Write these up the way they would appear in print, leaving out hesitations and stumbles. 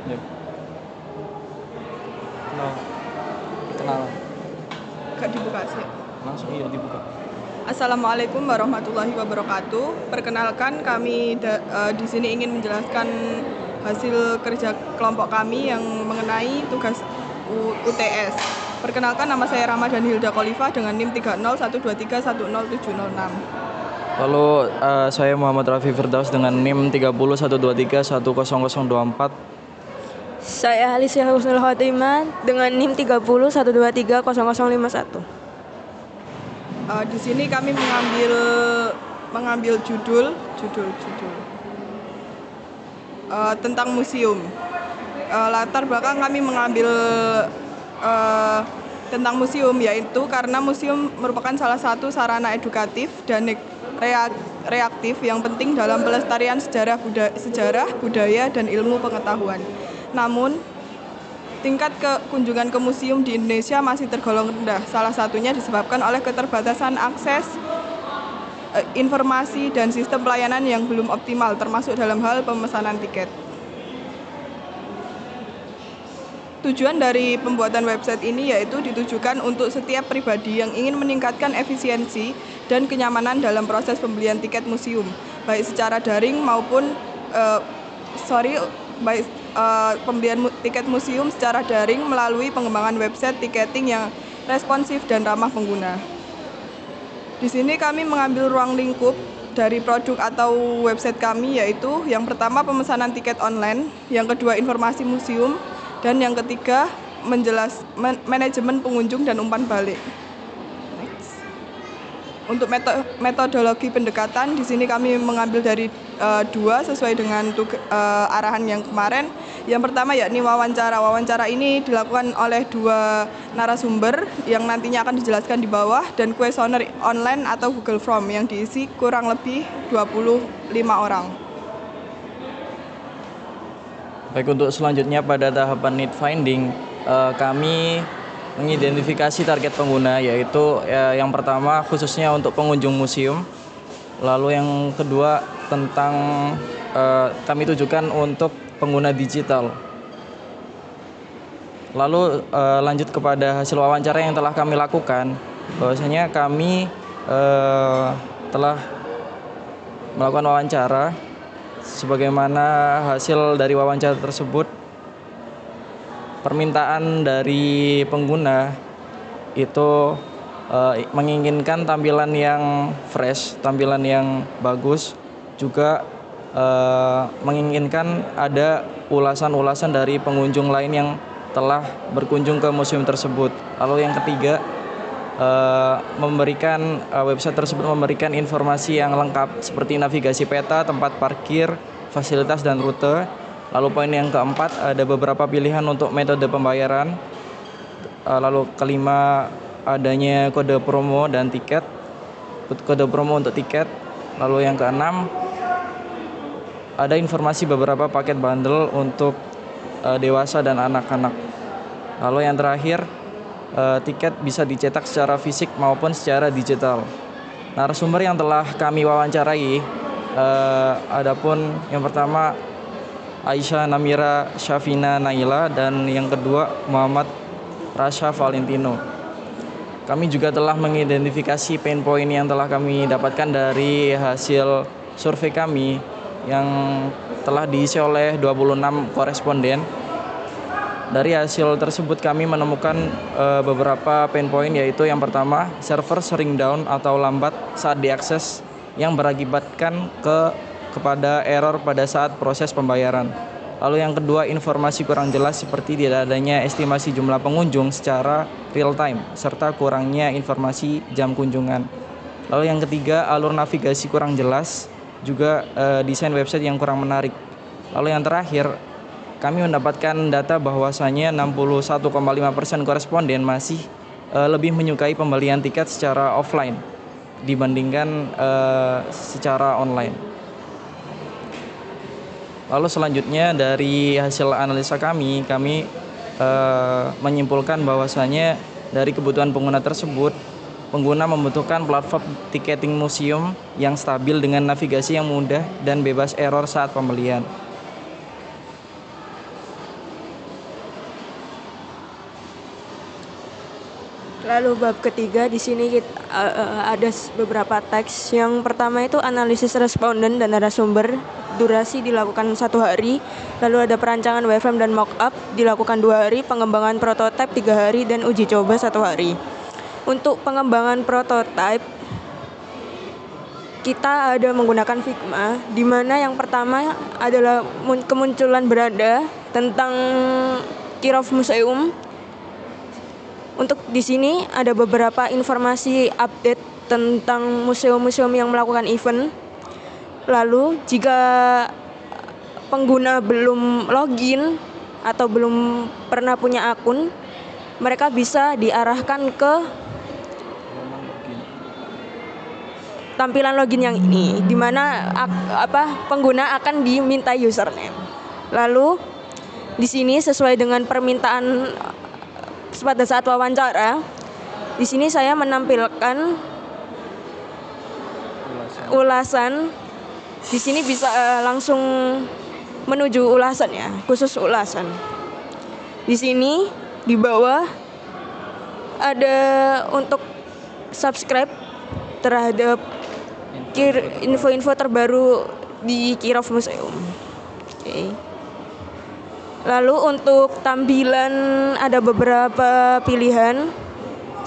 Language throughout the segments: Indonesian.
Yuk. Kenal. Kenal. Gak dibuka sih. Langsung iya dibuka. Assalamualaikum warahmatullahi wabarakatuh. Perkenalkan kami di sini ingin menjelaskan hasil kerja kelompok kami yang mengenai tugas UTS. Perkenalkan, nama saya Ramadan Hilda Khalifah dengan NIM 30123107006. Lalu saya Muhammad Rafi Firdaus dengan NIM 30123100024. Saya Alicia Husnul Khotimah dengan NIM 301230051. Di sini kami mengambil judul tentang museum. Latar belakang kami mengambil tentang museum yaitu karena museum merupakan salah satu sarana edukatif dan reaktif yang penting dalam pelestarian sejarah, budaya, dan ilmu pengetahuan. Namun, tingkat kunjungan ke museum di Indonesia masih tergolong rendah. Salah satunya disebabkan oleh keterbatasan akses informasi dan sistem pelayanan yang belum optimal, termasuk dalam hal pemesanan tiket. Tujuan dari pembuatan website ini yaitu ditujukan untuk setiap pribadi yang ingin meningkatkan efisiensi dan kenyamanan dalam proses pembelian tiket museum, baik secara daring maupun pembelian tiket museum secara daring melalui pengembangan website tiketing yang responsif dan ramah pengguna. Di sini kami mengambil ruang lingkup dari produk atau website kami, yaitu yang pertama pemesanan tiket online, yang kedua informasi museum, dan yang ketiga manajemen pengunjung dan umpan balik. Untuk metodologi pendekatan, di sini kami mengambil dari dua sesuai dengan arahan yang kemarin. Yang pertama yakni wawancara. Wawancara ini dilakukan oleh dua narasumber yang nantinya akan dijelaskan di bawah, dan kuesioner online atau Google Form yang diisi kurang lebih 25 orang. Baik, untuk selanjutnya pada tahapan need finding, kami mengidentifikasi target pengguna, yaitu yang pertama khususnya untuk pengunjung museum. Lalu yang kedua tentang kami tujukan untuk pengguna digital. Lalu lanjut kepada hasil wawancara yang telah kami lakukan, bahwasanya kami telah melakukan wawancara. Sebagaimana hasil dari wawancara tersebut, permintaan dari pengguna itu menginginkan tampilan yang fresh, tampilan yang bagus, juga menginginkan ada ulasan-ulasan dari pengunjung lain yang telah berkunjung ke museum tersebut. Lalu yang ketiga, website tersebut memberikan informasi yang lengkap seperti navigasi peta, tempat parkir, fasilitas, dan rute. Lalu poin yang keempat, ada beberapa pilihan untuk metode pembayaran. Lalu kelima, adanya kode promo dan tiket, kode promo untuk tiket. Lalu yang keenam, ada informasi beberapa paket bundle untuk dewasa dan anak-anak. Lalu yang terakhir, tiket bisa dicetak secara fisik maupun secara digital. Narasumber yang telah kami wawancarai, adapun yang pertama Aisyah Namira Syafina Naila, dan yang kedua Muhammad Rasha Valentino. Kami juga telah mengidentifikasi pain point yang telah kami dapatkan dari hasil survei kami yang telah diisi oleh 26 koresponden. Dari hasil tersebut kami menemukan beberapa pain point, yaitu yang pertama, server sering down atau lambat saat diakses yang berakibatkan kepada error pada saat proses pembayaran. Lalu yang kedua, informasi kurang jelas seperti tidak adanya estimasi jumlah pengunjung secara real time serta kurangnya informasi jam kunjungan. Lalu yang ketiga, alur navigasi kurang jelas, juga desain website yang kurang menarik. Lalu yang terakhir, kami mendapatkan data bahwasanya 61,5% koresponden masih lebih menyukai pembelian tiket secara offline dibandingkan secara online. Lalu selanjutnya dari hasil analisa kami menyimpulkan bahwasanya dari kebutuhan pengguna tersebut, pengguna membutuhkan platform tiketing museum yang stabil dengan navigasi yang mudah dan bebas error saat pembelian. Lalu bab ketiga di sini ada beberapa teks. Yang pertama itu analisis responden dan narasumber. Durasi dilakukan 1 hari. Lalu ada perancangan wireframe dan mockup dilakukan 2 hari. Pengembangan prototipe 3 hari dan uji coba 1 hari. Untuk pengembangan prototipe kita ada menggunakan Figma, di mana yang pertama adalah kemunculan beranda tentang Kirov Museum. Untuk di sini ada beberapa informasi update tentang museum-museum yang melakukan event. Lalu jika pengguna belum login atau belum pernah punya akun, mereka bisa diarahkan ke tampilan login yang ini, di mana pengguna akan diminta username. Lalu di sini sesuai dengan permintaan pada saat wawancara, di sini saya menampilkan ulasan. Di sini bisa langsung menuju ulasan ya, khusus ulasan. Di sini di bawah ada untuk subscribe terhadap info-info terbaru di Kirov Museum. Oke. Lalu untuk tampilan ada beberapa pilihan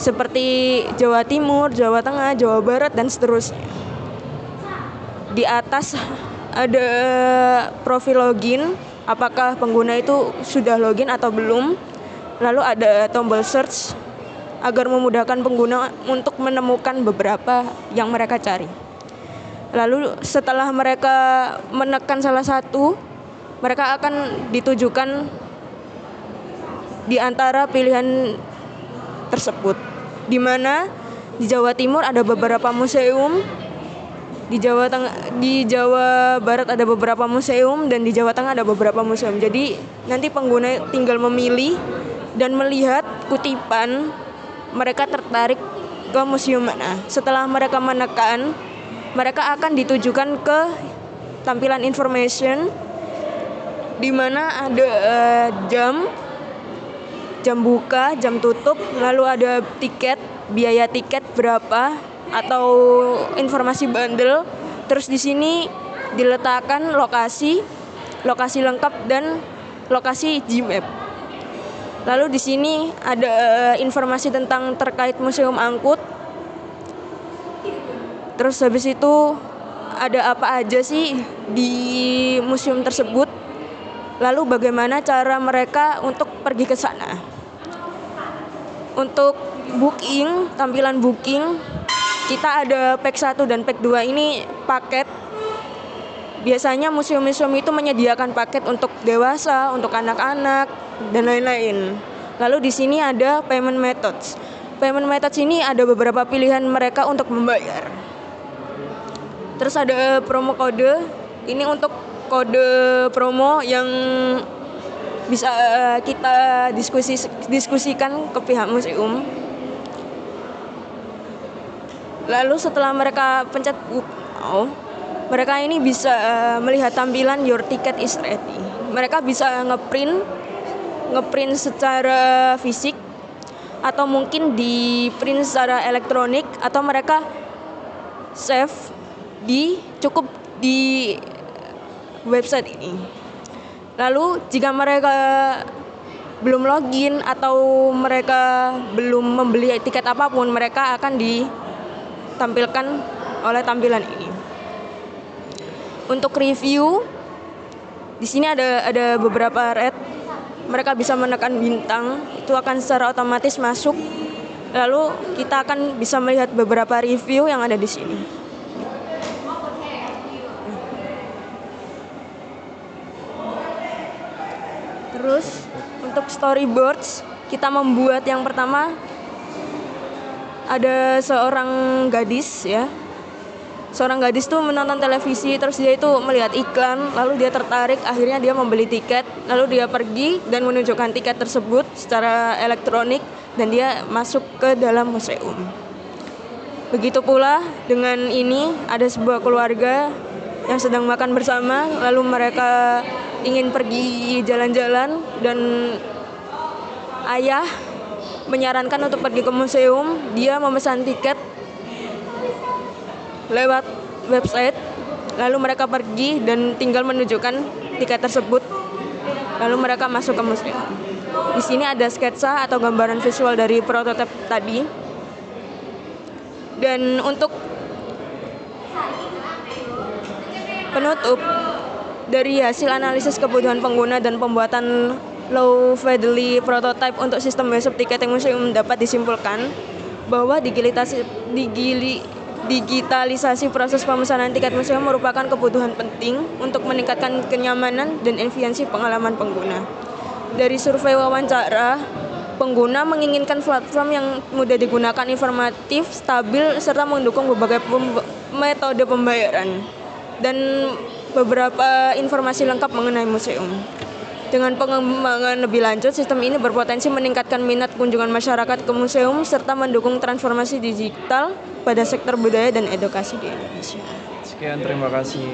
seperti Jawa Timur, Jawa Tengah, Jawa Barat, dan seterusnya. Di atas ada profil login, apakah pengguna itu sudah login atau belum. Lalu ada tombol search agar memudahkan pengguna untuk menemukan beberapa yang mereka cari. Lalu setelah mereka menekan salah satu, mereka akan ditujukan di antara pilihan tersebut, di mana di Jawa Timur ada beberapa museum, di Jawa Barat ada beberapa museum, dan di Jawa Tengah ada beberapa museum. Jadi nanti pengguna tinggal memilih dan melihat kutipan mereka tertarik ke museum mana. Setelah mereka menekan, mereka akan ditujukan ke tampilan information, di mana ada jam buka, jam tutup, lalu ada tiket, biaya tiket berapa, atau informasi bundle. Terus di sini diletakkan lokasi lengkap dan lokasi Gmap. Lalu di sini ada informasi tentang terkait museum angkut. Terus habis itu ada apa aja sih di museum tersebut. Lalu bagaimana cara mereka untuk pergi ke sana. Untuk booking, tampilan booking, kita ada pack 1 dan pack 2 ini paket. Biasanya museum-museum itu menyediakan paket untuk dewasa, untuk anak-anak, dan lain-lain. Lalu di sini ada payment methods. Payment methods ini ada beberapa pilihan mereka untuk membayar. Terus ada promo kode. Ini untuk kode promo yang bisa kita diskusikan ke pihak museum. Lalu setelah mereka pencet book now, mereka ini bisa melihat tampilan your ticket is ready. Mereka bisa ngeprint secara fisik, atau mungkin di print secara elektronik, atau mereka save cukup di website ini. Lalu jika mereka belum login atau mereka belum membeli tiket apapun, mereka akan ditampilkan oleh tampilan ini. Untuk review, di sini ada beberapa rate. Mereka bisa menekan bintang, itu akan secara otomatis masuk. Lalu kita akan bisa melihat beberapa review yang ada di sini. Terus untuk storyboards, kita membuat yang pertama ada seorang gadis ya. Seorang gadis tuh menonton televisi, terus dia itu melihat iklan, lalu dia tertarik, akhirnya dia membeli tiket, lalu dia pergi dan menunjukkan tiket tersebut secara elektronik dan dia masuk ke dalam museum. Begitu pula dengan ini, ada sebuah keluarga yang sedang makan bersama, lalu mereka ingin pergi jalan-jalan dan ayah menyarankan untuk pergi ke museum, dia memesan tiket lewat website, lalu mereka pergi dan tinggal menunjukkan tiket tersebut, lalu mereka masuk ke museum. Di sini ada sketsa atau gambaran visual dari prototipe tadi. Dan untuk penutup, dari hasil analisis kebutuhan pengguna dan pembuatan low fidelity prototype untuk sistem web ticketing museum dapat disimpulkan bahwa digitalisasi proses pemesanan tiket museum merupakan kebutuhan penting untuk meningkatkan kenyamanan dan efisiensi pengalaman pengguna. Dari survei wawancara, pengguna menginginkan platform yang mudah digunakan, informatif, stabil, serta mendukung berbagai metode pembayaran dan beberapa informasi lengkap mengenai museum. Dengan pengembangan lebih lanjut, sistem ini berpotensi meningkatkan minat kunjungan masyarakat ke museum serta mendukung transformasi digital pada sektor budaya dan edukasi di Indonesia. Sekian, terima kasih.